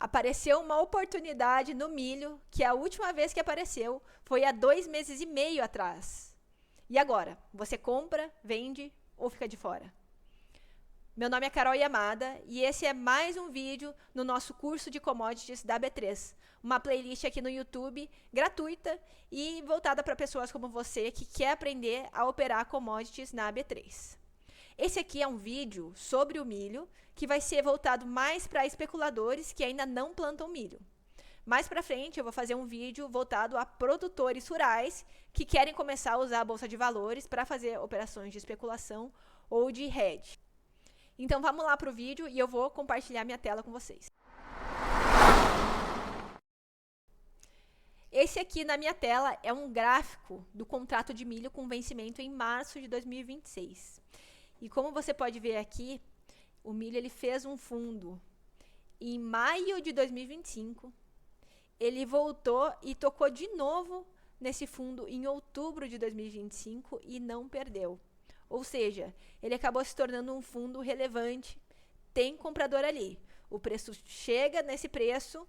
Apareceu uma oportunidade no milho, que a última vez que apareceu foi há 2 meses e meio atrás. E agora? Você compra, vende ou fica de fora? Meu nome é Carol Yamada e esse é mais um vídeo no nosso curso de commodities da B3. Uma playlist aqui no YouTube, gratuita e voltada para pessoas como você que quer aprender a operar commodities na B3. Esse aqui é um vídeo sobre o milho, que vai ser voltado mais para especuladores que ainda não plantam milho. Mais para frente eu vou fazer um vídeo voltado a produtores rurais que querem começar a usar a bolsa de valores para fazer operações de especulação ou de hedge. Então vamos lá para o vídeo e eu vou compartilhar minha tela com vocês. Esse aqui na minha tela é um gráfico do contrato de milho com vencimento em março de 2026. E como você pode ver aqui, o milho ele fez um fundo em maio de 2025. Ele voltou e tocou de novo nesse fundo em outubro de 2025 e não perdeu. Ou seja, ele acabou se tornando um fundo relevante. Tem comprador ali. O preço chega nesse preço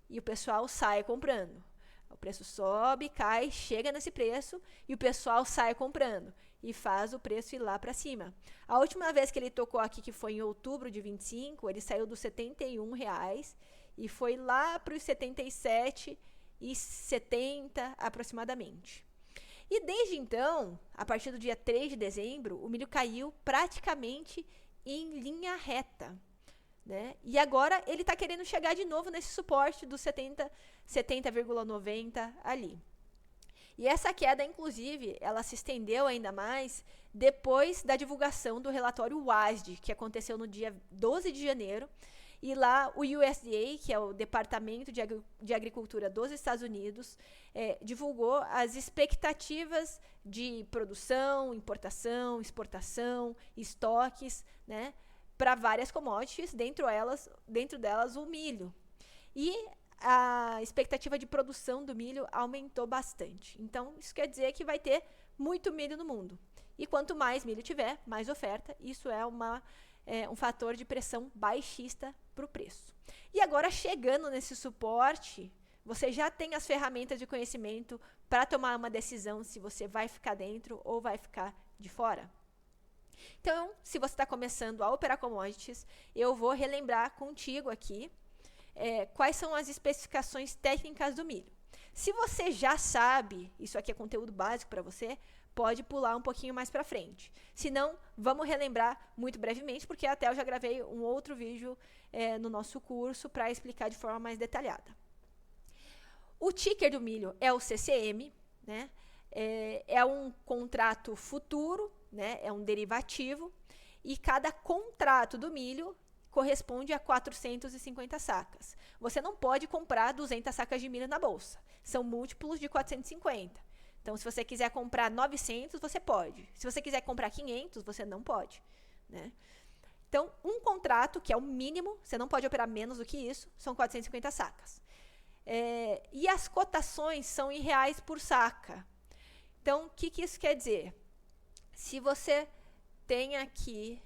e o pessoal sai comprando. O preço sobe, cai, chega nesse preço e o pessoal sai comprando. E faz o preço ir lá para cima. A última vez que ele tocou aqui, que foi em outubro de 25, ele saiu dos R$71 e foi lá para os 77,70 aproximadamente. E desde então, a partir do dia 3 de dezembro, o milho caiu praticamente em linha reta. Né? E agora ele está querendo chegar de novo nesse suporte dos 70,90 ali. E essa queda, inclusive, ela se estendeu ainda mais depois da divulgação do relatório WASDE, que aconteceu no dia 12 de janeiro. E lá o USDA, que é o Departamento de Agricultura dos Estados Unidos, divulgou as expectativas de produção, importação, exportação, estoques, né, para várias commodities, dentro delas o milho. E a expectativa de produção do milho aumentou bastante. Então, isso quer dizer que vai ter muito milho no mundo. E quanto mais milho tiver, mais oferta. Isso é um fator de pressão baixista para o preço. E agora, chegando nesse suporte, você já tem as ferramentas de conhecimento para tomar uma decisão se você vai ficar dentro ou vai ficar de fora. Então, se você está começando a operar commodities, eu vou relembrar contigo aqui quais são as especificações técnicas do milho. Se você já sabe, isso aqui é conteúdo básico para você, pode pular um pouquinho mais para frente. Se não, vamos relembrar muito brevemente, porque até eu já gravei um outro vídeo no nosso curso para explicar de forma mais detalhada. O ticker do milho é o CCM, né? É um contrato futuro, né? É um derivativo, e cada contrato do milho corresponde a 450 sacas. Você não pode comprar 200 sacas de milho na bolsa. São múltiplos de 450. Então, se você quiser comprar 900, você pode. Se você quiser comprar 500, você não pode. Né? Então, um contrato, que é o mínimo, você não pode operar menos do que isso, são 450 sacas. E as cotações são em reais por saca. Então, o que isso quer dizer? Se você tem aqui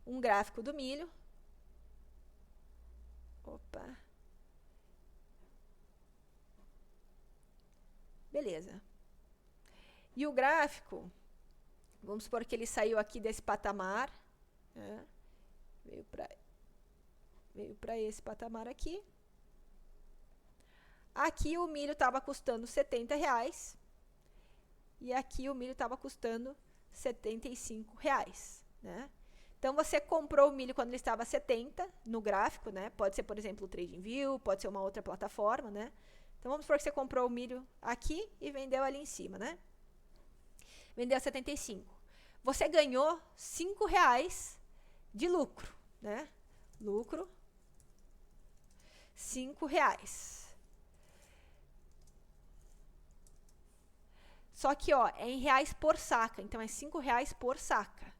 um gráfico do milho. Opa. Beleza. E o gráfico, vamos supor que ele saiu aqui desse patamar, né? Veio para esse patamar aqui. Aqui o milho estava custando R$70 e aqui o milho estava custando R$75, né? Então, você comprou o milho quando ele estava 70 no gráfico, né? Pode ser, por exemplo, o TradingView, pode ser uma outra plataforma, né? Então, vamos supor que você comprou o milho aqui e vendeu ali em cima, né? Vendeu a 75. Você ganhou R$5 de lucro, né? Lucro, R$5. Só que, ó, é em reais por saca, então é R$5 por saca.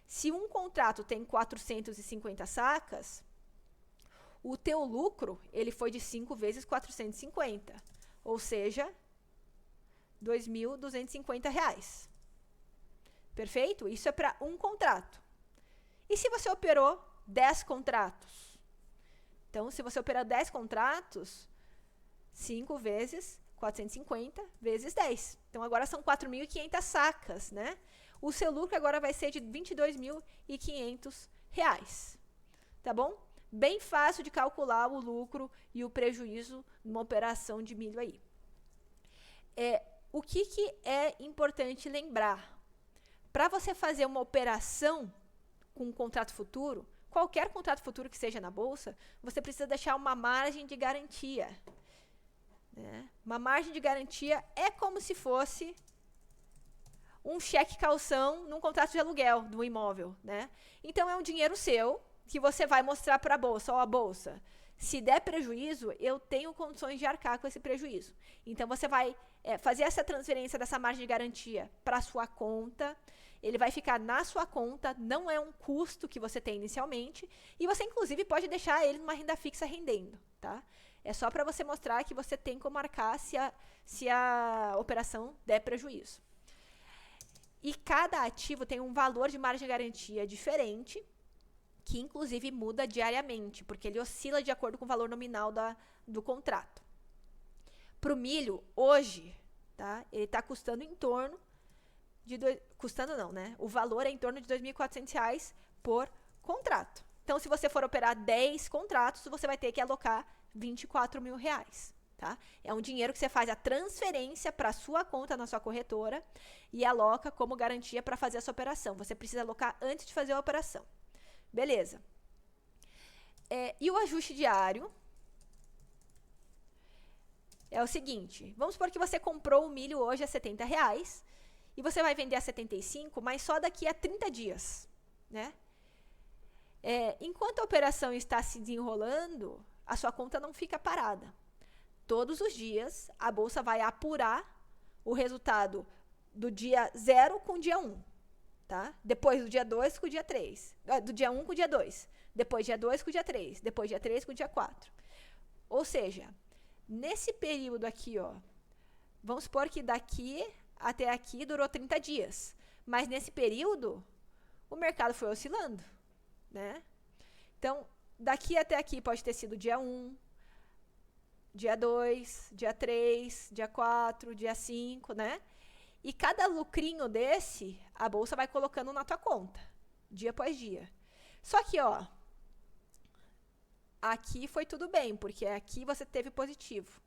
Se um contrato tem 450 sacas, o teu lucro ele foi de 5 vezes 450, ou seja, R$2.250. Perfeito? Isso é para um contrato. E se você operou 10 contratos? Então, se você operar 10 contratos, 5 vezes 450 vezes 10. Então, agora são 4.500 sacas, né? O seu lucro agora vai ser de R$ 22.500, tá bom? Bem fácil de calcular o lucro e o prejuízo numa operação de milho aí. O que é importante lembrar? Para você fazer uma operação com um contrato futuro, qualquer contrato futuro que seja na bolsa, você precisa deixar uma margem de garantia. Né? Uma margem de garantia é como se fosse um cheque calção num contrato de aluguel do imóvel. Né? Então, é um dinheiro seu que você vai mostrar para a bolsa. Ó, a bolsa, se der prejuízo, eu tenho condições de arcar com esse prejuízo. Então, você vai fazer essa transferência dessa margem de garantia para a sua conta. Ele vai ficar na sua conta, não é um custo que você tem inicialmente. E você, inclusive, pode deixar ele numa renda fixa rendendo. Tá? É só para você mostrar que você tem como arcar se a operação der prejuízo. E cada ativo tem um valor de margem de garantia diferente, que inclusive muda diariamente, porque ele oscila de acordo com o valor nominal do contrato. Para o milho, hoje, tá, ele está custando em torno de... Custando não, né? O valor é em torno de R$ 2.400 por contrato. Então, se você for operar 10 contratos, você vai ter que alocar R$ 24.000. Tá? É um dinheiro que você faz a transferência para a sua conta na sua corretora e aloca como garantia para fazer essa operação. Você precisa alocar antes de fazer a operação. Beleza. E o ajuste diário é o seguinte. Vamos supor que você comprou o milho hoje a R$ 70 e você vai vender a 75, mas só daqui a 30 dias. Né? Enquanto a operação está se desenrolando, a sua conta não fica parada. Todos os dias, a bolsa vai apurar o resultado do dia 0 com o dia 1. Tá? Depois do dia 2 com o dia 3. Do dia 1 com o dia 2. Depois dia 2 com o dia 3. Depois dia 3 com o dia 4. Ou seja, nesse período aqui, ó, vamos supor que daqui até aqui durou 30 dias. Mas nesse período, o mercado foi oscilando. Né? Então, daqui até aqui pode ter sido dia 1, dia 2, dia 3, dia 4, dia 5, né? E cada lucrinho desse, a bolsa vai colocando na tua conta, dia após dia. Só que, ó, aqui foi tudo bem, porque aqui você teve positivo.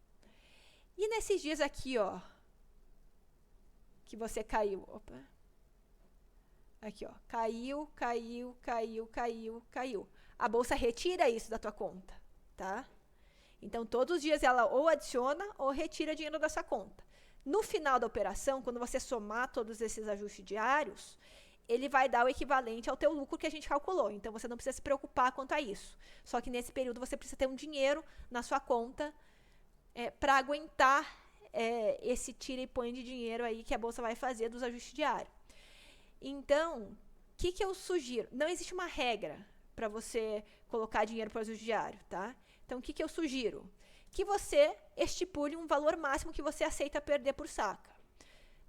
E nesses dias aqui, ó, que você caiu, opa. Aqui, ó, caiu. A bolsa retira isso da tua conta, tá? Então, todos os dias ela ou adiciona ou retira dinheiro da sua conta. No final da operação, quando você somar todos esses ajustes diários, ele vai dar o equivalente ao teu lucro que a gente calculou. Então, você não precisa se preocupar quanto a isso. Só que nesse período você precisa ter um dinheiro na sua conta para aguentar esse tira e põe de dinheiro aí que a bolsa vai fazer dos ajustes diários. Então, o que eu sugiro? Não existe uma regra para você colocar dinheiro para o ajuste diário, tá? Então, o que eu sugiro? Que você estipule um valor máximo que você aceita perder por saca.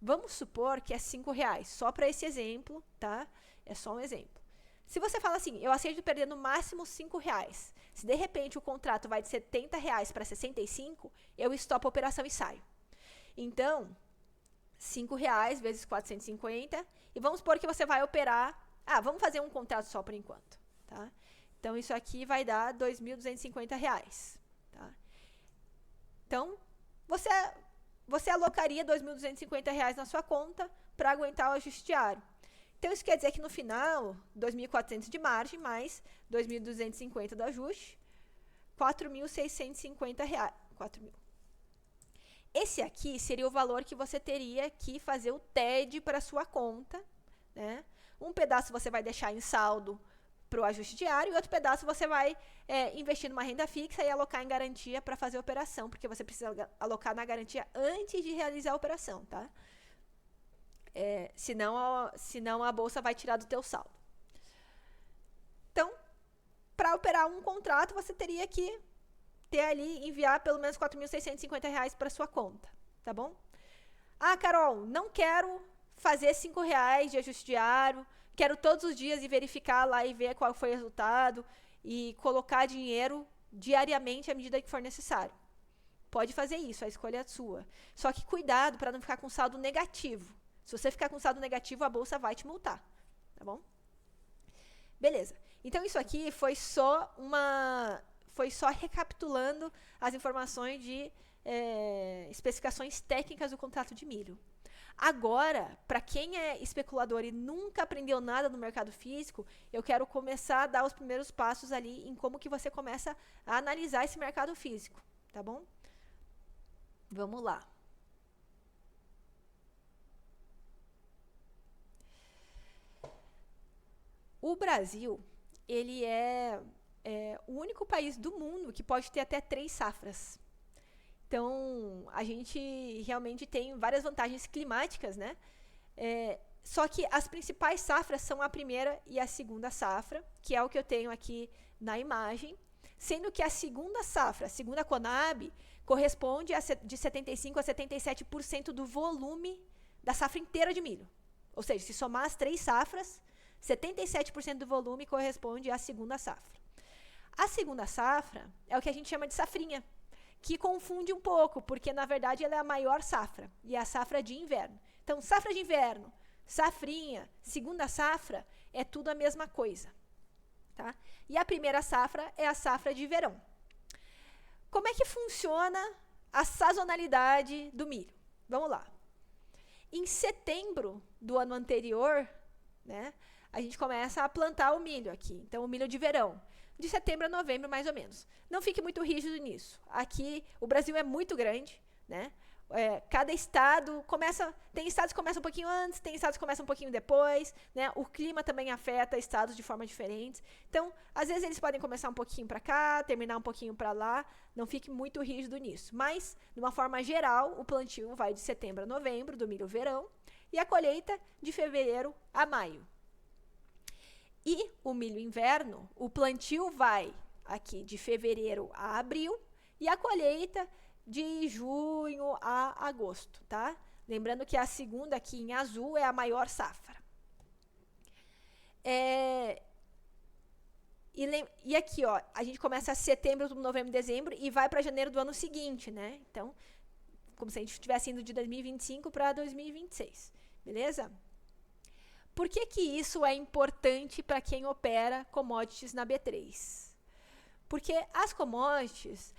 Vamos supor que é R$5, só para esse exemplo, tá? É só um exemplo. Se você fala assim, eu aceito perder no máximo R$5. Se de repente o contrato vai de R$70 para 65, eu estopo a operação e saio. Então, R$5 vezes 450, e vamos supor que você vai operar... vamos fazer um contrato só por enquanto, tá? Então, isso aqui vai dar R$2.250, tá? Então, você alocaria R$2.250 na sua conta para aguentar o ajuste diário. Então, isso quer dizer que no final, 2.400 de margem, mais 2.250 do ajuste, R$4.650. 4.000. Esse aqui seria o valor que você teria que fazer o TED para a sua conta, né? Um pedaço você vai deixar em saldo para o ajuste diário e outro pedaço você vai investir numa renda fixa e alocar em garantia para fazer a operação, porque você precisa alocar na garantia antes de realizar a operação, tá? Senão a bolsa vai tirar do teu saldo. Então, para operar um contrato, você teria que enviar pelo menos R$4.650 para sua conta, tá bom? Carol, não quero fazer R$5 de ajuste diário, quero todos os dias ir verificar lá e ver qual foi o resultado e colocar dinheiro diariamente à medida que for necessário. Pode fazer isso, a escolha é sua. Só que cuidado para não ficar com saldo negativo. Se você ficar com saldo negativo, a bolsa vai te multar, tá bom? Beleza. Então isso aqui foi só recapitulando as informações de especificações técnicas do contrato de milho. Agora, para quem é especulador e nunca aprendeu nada no mercado físico, eu quero começar a dar os primeiros passos ali em como que você começa a analisar esse mercado físico, tá bom? Vamos lá. O Brasil, ele é o único país do mundo que pode ter até 3 safras. Então, a gente realmente tem várias vantagens climáticas, né? Só que as principais safras são a primeira e a segunda safra, que é o que eu tenho aqui na imagem, sendo que a segunda safra, a segunda Conab, corresponde de 75% a 77% do volume da safra inteira de milho. Ou seja, se somar as 3 safras, 77% do volume corresponde à segunda safra. A segunda safra é o que a gente chama de safrinha, que confunde um pouco, porque na verdade ela é a maior safra, e é a safra de inverno. Então, safra de inverno, safrinha, segunda safra, é tudo a mesma coisa. Tá? E a primeira safra é a safra de verão. Como é que funciona a sazonalidade do milho? Vamos lá. Em setembro do ano anterior, né, a gente começa a plantar o milho aqui. Então, o milho de verão. De setembro a novembro, mais ou menos. Não fique muito rígido nisso. Aqui, o Brasil é muito grande, né? Cada estado começa... Tem estados que começam um pouquinho antes, tem estados que começam um pouquinho depois, né? O clima também afeta estados de forma diferente. Então, às vezes eles podem começar um pouquinho para cá, terminar um pouquinho para lá. Não fique muito rígido nisso. Mas, de uma forma geral, o plantio vai de setembro a novembro, do milho verão, e a colheita de fevereiro a maio. E o milho inverno, o plantio vai aqui de fevereiro a abril e a colheita de junho a agosto, tá? Lembrando que a segunda aqui em azul é a maior safra. E aqui, ó, a gente começa setembro, outubro, novembro, dezembro e vai para janeiro do ano seguinte, né? Então, como se a gente estivesse indo de 2025 para 2026, beleza? Por que que isso é importante para quem opera commodities na B3? Porque as commodities,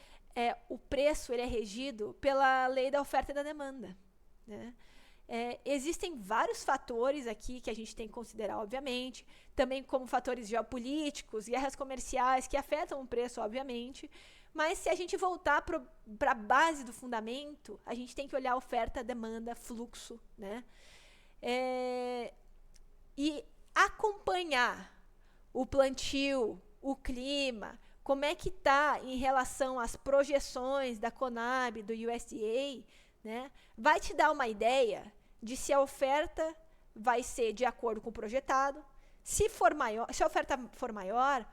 o preço ele é regido pela lei da oferta e da demanda, né? Existem vários fatores aqui que a gente tem que considerar, obviamente, também como fatores geopolíticos, guerras comerciais que afetam o preço, obviamente, mas se a gente voltar para a base do fundamento, a gente tem que olhar oferta, demanda, fluxo, né? E acompanhar o plantio, o clima, como é que está em relação às projeções da Conab, do USDA, né? Vai te dar uma ideia de se a oferta vai ser de acordo com o projetado. Se a oferta for maior,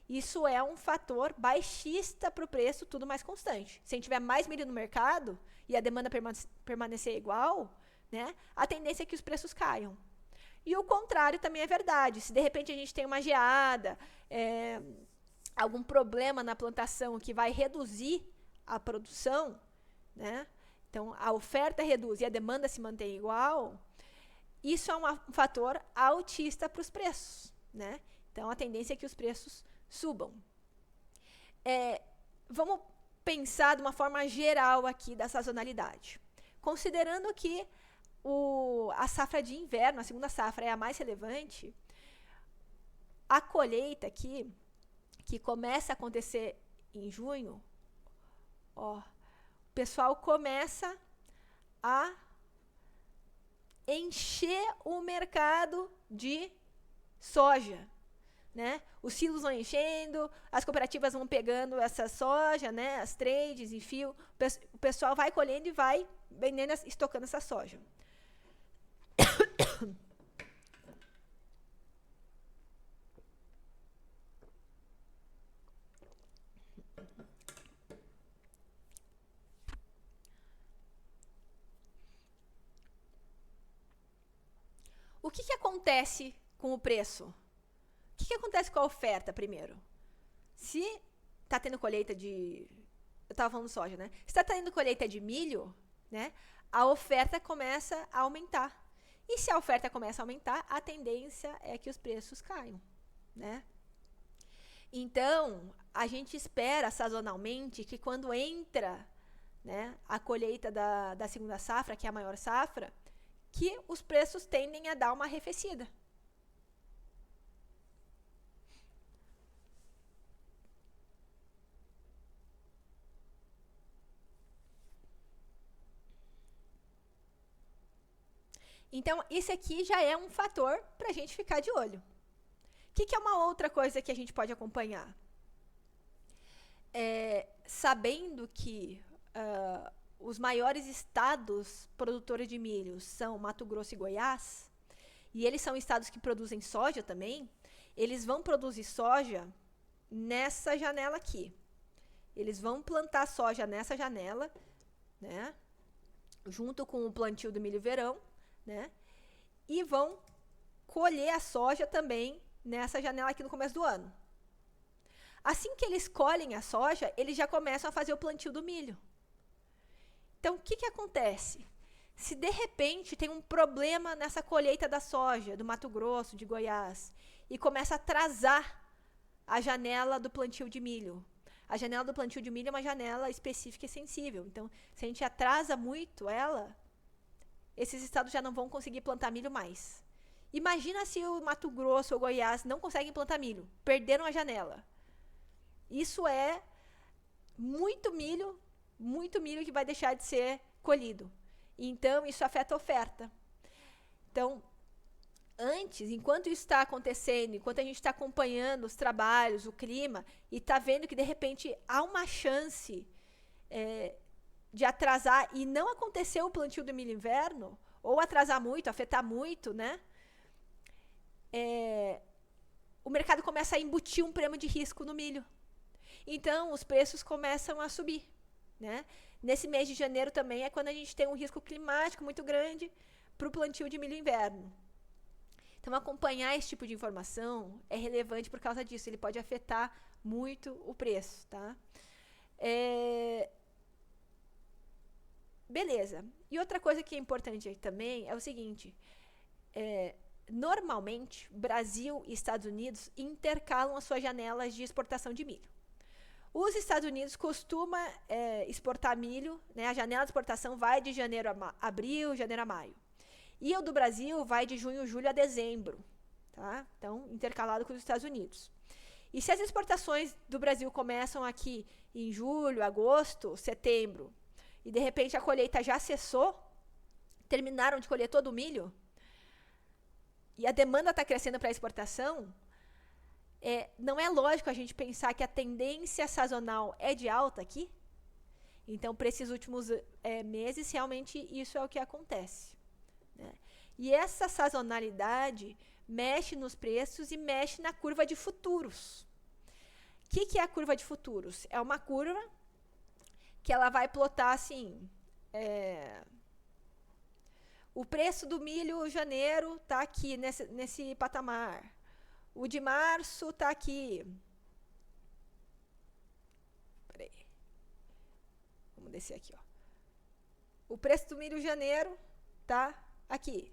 isso é um fator baixista para o preço, tudo mais constante. Se a gente tiver mais milho no mercado e a demanda permanecer igual, né, a tendência é que os preços caiam. E o contrário também é verdade. Se de repente a gente tem uma geada, algum problema na plantação que vai reduzir a produção, né? Então a oferta reduz e a demanda se mantém igual, isso é um fator altista para os preços, né? Então a tendência é que os preços subam. Vamos pensar de uma forma geral aqui da sazonalidade. Considerando que a safra de inverno, a segunda safra, é a mais relevante, a colheita aqui, que começa a acontecer em junho, ó, o pessoal começa a encher o mercado de soja, né? Os silos vão enchendo, as cooperativas vão pegando essa soja, né? As trades, enfim, o pessoal vai colhendo e vai vendendo, estocando essa soja. O que acontece com o preço? O que acontece com a oferta primeiro? Se está tendo colheita de... Eu estava falando soja, né? Se está tendo colheita de milho, né? A oferta começa a aumentar. E se a oferta começa a aumentar, a tendência é que os preços caiam, né? Então, a gente espera sazonalmente que quando entra, né, a colheita da segunda safra, que é a maior safra, que os preços tendem a dar uma arrefecida. Então, isso aqui já é um fator para a gente ficar de olho. O que é uma outra coisa que a gente pode acompanhar? Sabendo que os maiores estados produtores de milho são Mato Grosso e Goiás, e eles são estados que produzem soja também, eles vão produzir soja nessa janela aqui. Eles vão plantar soja nessa janela, né? Junto com o plantio do milho verão, né? E vão colher a soja também nessa janela aqui no começo do ano. Assim que eles colhem a soja, eles já começam a fazer o plantio do milho. Então, o que acontece? Se de repente tem um problema nessa colheita da soja, do Mato Grosso, de Goiás, e começa a atrasar a janela do plantio de milho. A janela do plantio de milho é uma janela específica e sensível. Então, se a gente atrasa muito ela, esses estados já não vão conseguir plantar milho mais. Imagina se o Mato Grosso ou Goiás não conseguem plantar milho, perderam a janela. Isso é muito milho que vai deixar de ser colhido. Então, isso afeta a oferta. Então, antes, enquanto isso está acontecendo, enquanto a gente está acompanhando os trabalhos, o clima, e está vendo que, de repente, há uma chance de atrasar e não acontecer o plantio do milho inverno, ou atrasar muito, afetar muito, né? O mercado começa a embutir um prêmio de risco no milho. Então, os preços começam a subir, né? Nesse mês de janeiro também é quando a gente tem um risco climático muito grande para o plantio de milho inverno. Então, acompanhar esse tipo de informação é relevante por causa disso. Ele pode afetar muito o preço, tá? Beleza. E outra coisa que é importante aí também é o seguinte. Normalmente, Brasil e Estados Unidos intercalam as suas janelas de exportação de milho. Os Estados Unidos costumam exportar milho, né? A janela de exportação vai de janeiro a abril, janeiro a maio. E o do Brasil vai de junho, julho a dezembro. Tá? Então, intercalado com os Estados Unidos. E se as exportações do Brasil começam aqui em julho, agosto, setembro, e de repente a colheita já cessou, terminaram de colher todo o milho, e a demanda está crescendo para a exportação, não é lógico a gente pensar que a tendência sazonal é de alta aqui. Então, para esses últimos meses, realmente isso é o que acontece, né? E essa sazonalidade mexe nos preços e mexe na curva de futuros. O que é a curva de futuros? É uma curva que ela vai plotar assim... o preço do milho janeiro está aqui nesse patamar. O de março está aqui. Peraí. Vamos descer aqui, ó. O preço do milho janeiro está aqui.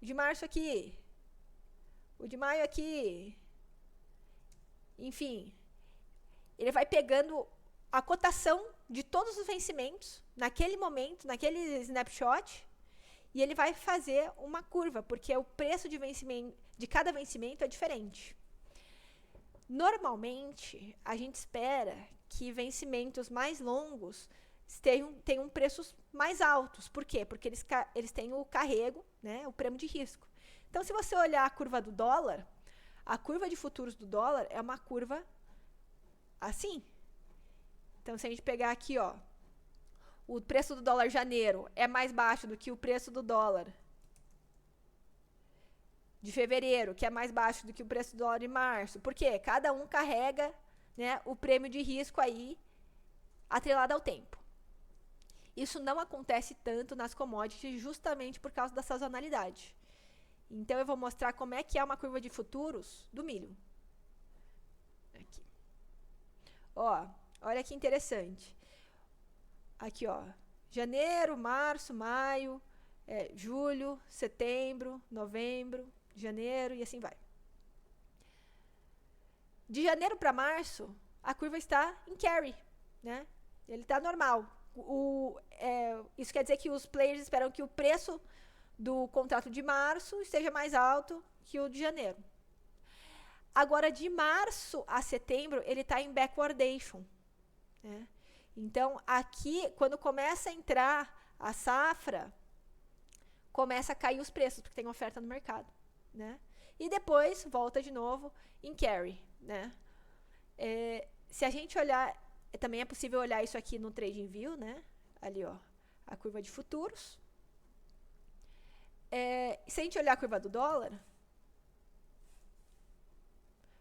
O de março aqui. O de maio aqui. Enfim. Ele vai pegando a cotação de todos os vencimentos naquele momento, naquele snapshot, e ele vai fazer uma curva, porque o preço de cada vencimento é diferente. Normalmente, a gente espera que vencimentos mais longos tenham preços mais altos. Por quê? Porque eles têm o carrego, né, o prêmio de risco. Então, se você olhar a curva do dólar, a curva de futuros do dólar é uma curva assim. Então, se a gente pegar aqui, ó, o preço do dólar janeiro é mais baixo do que o preço do dólar de fevereiro, que é mais baixo do que o preço do dólar de março. Por quê? Cada um carrega, né, o prêmio de risco aí atrelado ao tempo. Isso não acontece tanto nas commodities justamente por causa da sazonalidade. Então, eu vou mostrar como é que é uma curva de futuros do milho. Aqui. Ó, olha que interessante. Aqui, ó. Janeiro, março, maio, julho, setembro, novembro, janeiro e assim vai. De janeiro para março, a curva está em carry, né? Ele está normal. Isso quer dizer que os players esperam que o preço do contrato de março esteja mais alto que o de janeiro. Agora, de março a setembro, ele está em backwardation, né? Então, aqui, quando começa a entrar a safra, começa a cair os preços, porque tem oferta no mercado, né? E depois, volta de novo em carry, né? Se a gente olhar, também é possível olhar isso aqui no TradingView, né? Ali, ó, a curva de futuros. Se a gente olhar a curva do dólar,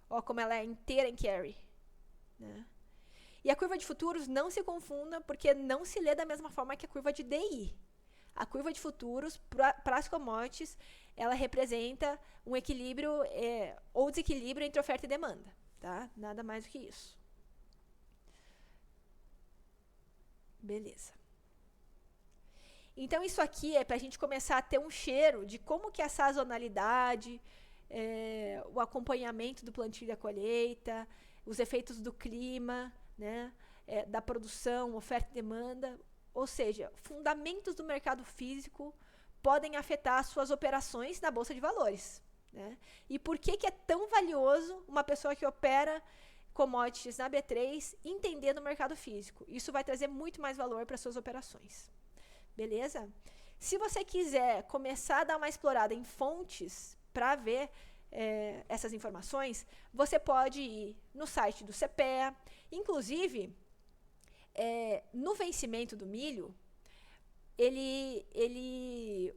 ó, como ela é inteira em carry, né? E a curva de futuros, não se confunda, porque não se lê da mesma forma que a curva de DI. A curva de futuros, para as commodities, ela representa um equilíbrio ou desequilíbrio entre oferta e demanda, tá? Nada mais do que isso. Beleza. Então, isso aqui é para a gente começar a ter um cheiro de como que a sazonalidade, o acompanhamento do plantio e da colheita, os efeitos do clima, né, da produção, oferta e demanda, ou seja, fundamentos do mercado físico podem afetar suas operações na Bolsa de Valores, né? E por que é tão valioso uma pessoa que opera commodities na B3 entender no mercado físico? Isso vai trazer muito mais valor para suas operações. Beleza? Se você quiser começar a dar uma explorada em fontes para ver essas informações, você pode ir no site do CPEA. Inclusive, no vencimento do milho,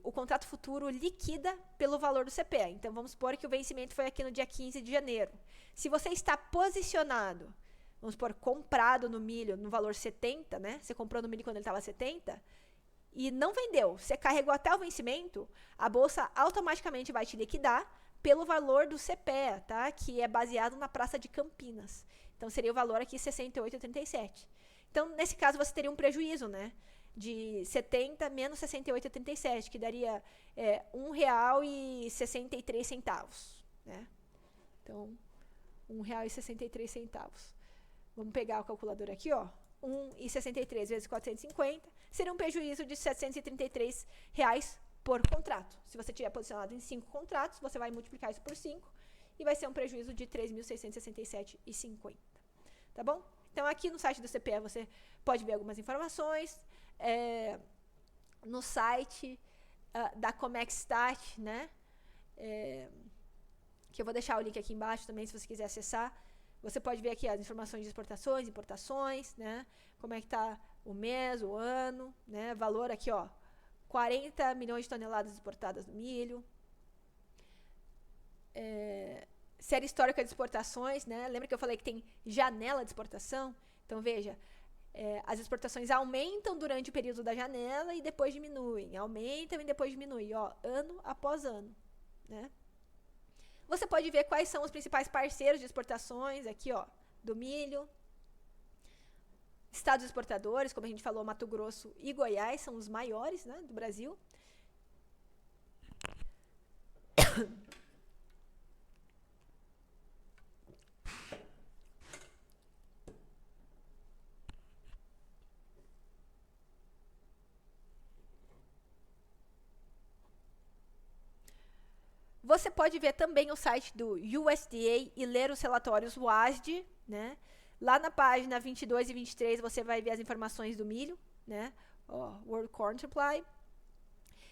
o contrato futuro liquida pelo valor do CPEA. Então, vamos supor que o vencimento foi aqui no dia 15 de janeiro. Se você está posicionado, vamos supor, comprado no milho no valor 70, né? Você comprou no milho quando ele estava 70 e não vendeu, você carregou até o vencimento, a bolsa automaticamente vai te liquidar pelo valor do CPEA, tá? Que é baseado na Praça de Campinas. Então, seria o valor aqui 68,37. Então, nesse caso, você teria um prejuízo, né? De 70 menos 68,37, que daria R$1,63, né? Então, R$1,63. Vamos pegar o calculador aqui, ó. 1,63 vezes 450 seria um prejuízo de R$733 por contrato. Se você tiver posicionado em 5 contratos, você vai multiplicar isso por 5 e vai ser um prejuízo de R$3.667,50. Tá bom? Então, aqui no site do CPEA você pode ver algumas informações. No site da Comexstat, né? Que eu vou deixar o link aqui embaixo também, se você quiser acessar. Você pode ver aqui as informações de exportações, importações, né? Como é que está o mês, o ano, né? Valor aqui, ó, 40 milhões de toneladas exportadas do milho. Série histórica de exportações, né? Lembra que eu falei que tem janela de exportação? Então, veja, as exportações aumentam durante o período da janela e depois diminuem. Aumentam e depois diminuem, ó, ano após ano, né? Você pode ver quais são os principais parceiros de exportações, aqui, ó, do milho. Estados exportadores, como a gente falou, Mato Grosso e Goiás são os maiores, né, do Brasil. Você pode ver também o site do USDA e ler os relatórios WASDE, né? Lá na página 22 e 23 você vai ver as informações do milho, né? World Corn Supply.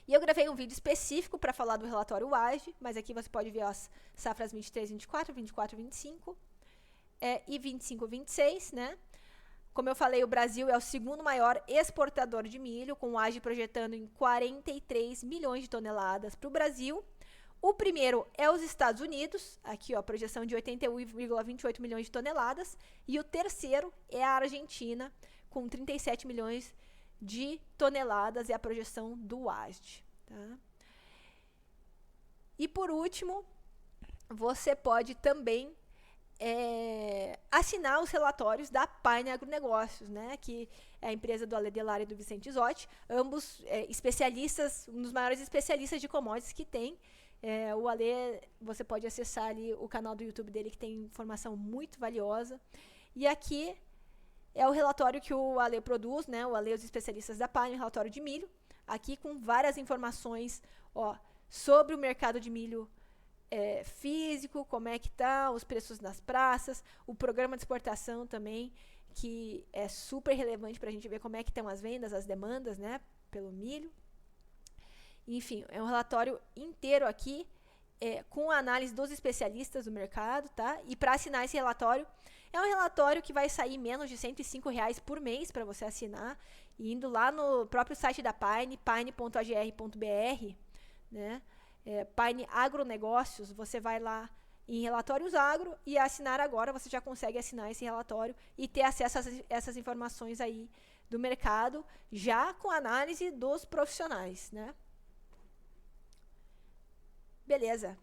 E eu gravei um vídeo específico para falar do relatório WASDE, mas aqui você pode ver as safras 23, 24, 24, 25 e 25, 26, né? Como eu falei, o Brasil é o segundo maior exportador de milho, com o WASDE projetando em 43 milhões de toneladas para o Brasil. O primeiro é os Estados Unidos, aqui ó, a projeção de 81,28 milhões de toneladas. E o terceiro é a Argentina, com 37 milhões de toneladas, é a projeção do WASDE. Tá? E por último, você pode também assinar os relatórios da Pine Agronegócios, né, que é a empresa do Ale Delari e do Vicente Isotti, ambos especialistas, um dos maiores especialistas de commodities que tem. O Ale, você pode acessar ali o canal do YouTube dele, que tem informação muito valiosa. E aqui é o relatório que o Ale produz, né, o Ale e os especialistas da Pine, relatório de milho, aqui com várias informações sobre o mercado de milho físico, como é que tá, os preços nas praças, o programa de exportação também, que é super relevante para a gente ver como é que estão as vendas, as demandas, né, pelo milho. Enfim, é um relatório inteiro aqui, com a análise dos especialistas do mercado, tá? E para assinar esse relatório, é um relatório que vai sair menos de R$105 por mês para você assinar, indo lá no próprio site da Pine, pine.agr.br, né? Pine Agronegócios, você vai lá em relatórios agro e assinar agora, você já consegue assinar esse relatório e ter acesso a essas informações aí do mercado, já com análise dos profissionais, né? Beleza.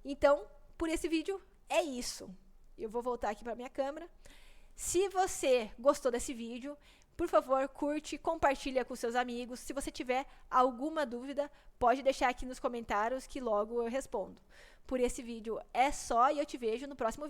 Então, por esse vídeo é isso. Eu vou voltar aqui para minha câmera. Se você gostou desse vídeo, por favor, curte, compartilha com seus amigos. Se você tiver alguma dúvida, pode deixar aqui nos comentários que logo eu respondo. Por esse vídeo é só e eu te vejo no próximo vídeo.